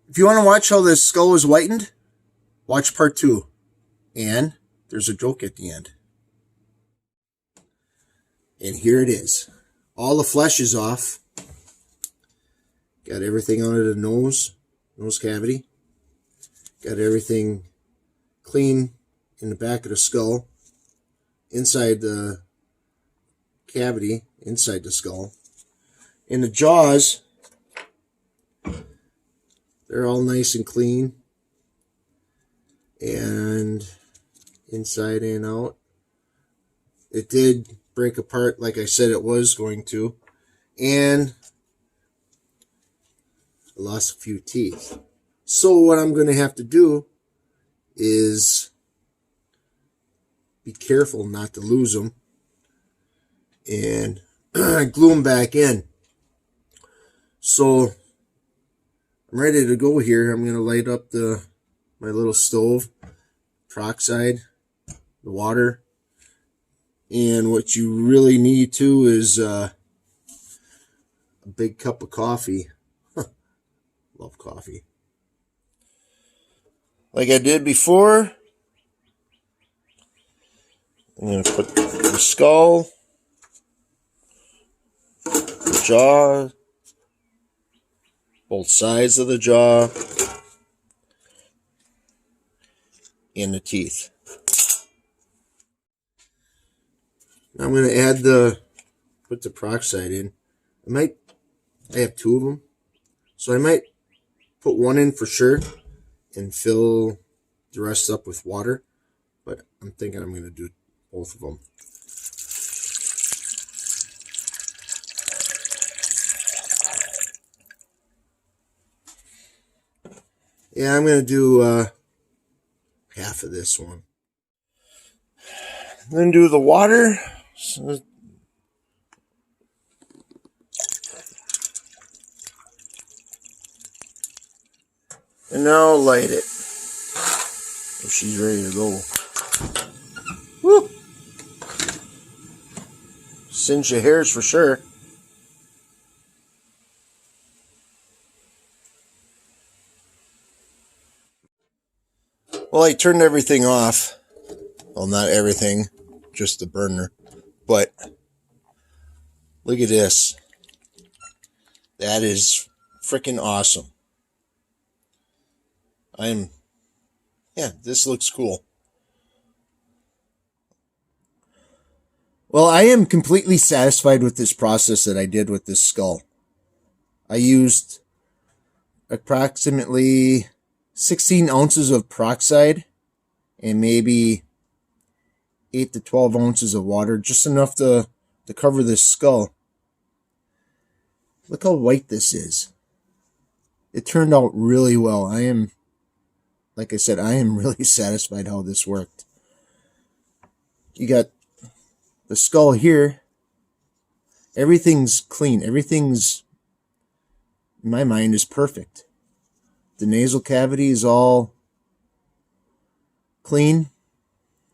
If you want to watch how the skull is whitened, watch part 2. And there's a joke at the end. And here it is. All the flesh is off. Got everything out of the nose cavity. Got everything clean in the back of the skull. Inside the cavity, inside the skull. In the jaws, they're all nice and clean. And inside and out. It did break apart like I said it was going to. And I lost a few teeth. So what I'm going to have to do is be careful not to lose them and glue them back in. So I'm ready to go here. I'm going to light up my little stove, peroxide, the water, and what you really need too is a big cup of coffee. Love coffee. Like I did before, I'm going to put the skull, the jaw, both sides of the jaw, and the teeth. Now I'm going to add put the peroxide in. I have 2 of them, so I might put one in for sure and fill the rest up with water, but I'm thinking I'm going to do both of them. Yeah, I'm going to do half of this one. Then do the water. And now light it. So she's ready to go. Woo! Cinch your hairs for sure. Well, I turned everything off. Well, not everything, just the burner. But look at this. That is freaking awesome. This looks cool. Well, I am completely satisfied with this process that I did with this skull. I used approximately 16 ounces of peroxide and maybe 8 to 12 ounces of water, just enough to cover this skull. Look how white this is. It turned out really well. Like I said, I am really satisfied how this worked. You got the skull here. Everything's clean. Everything's, in my mind, is perfect. The nasal cavity is all clean.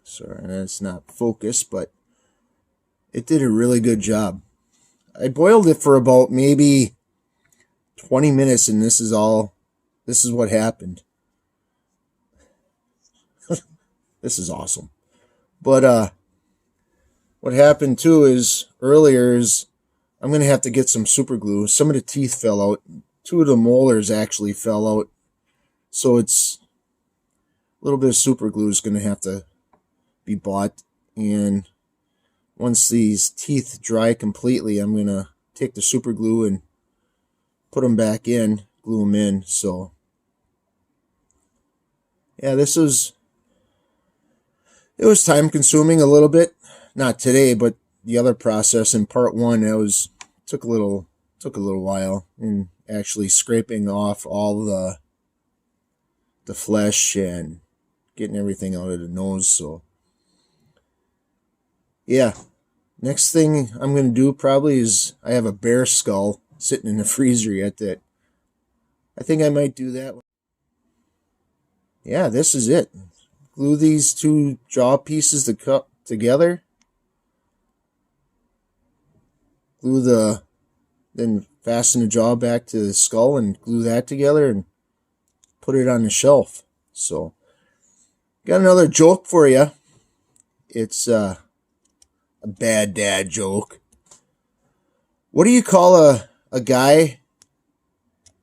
Sorry, that's not focused, but it did a really good job. I boiled it for about maybe 20 minutes, and this is what happened. This is awesome. But what happened too is earlier is I'm going to have to get some super glue. Some of the teeth fell out. 2 of the molars actually fell out. So it's a little bit of super glue is going to have to be bought. And once these teeth dry completely, I'm going to take the super glue and put them back in, glue them in. So yeah, it was time consuming a little bit. Not today, but the other process in part 1, took a little while in actually scraping off all the flesh and getting everything out of the nose. So yeah, next thing I'm going to do probably is I have a bear skull sitting in the freezer yet that I think I might do that. Yeah, this is it. Glue these 2 jaw pieces together. Then fasten the jaw back to the skull and glue that together, and put it on the shelf. So, got another joke for you. It's a bad dad joke. What do you call a guy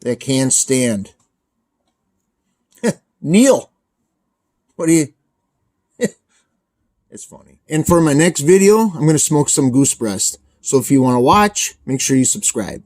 that can't stand? Neil. What do you... It's funny. And for my next video, I'm going to smoke some goose breast. So if you want to watch, make sure you subscribe.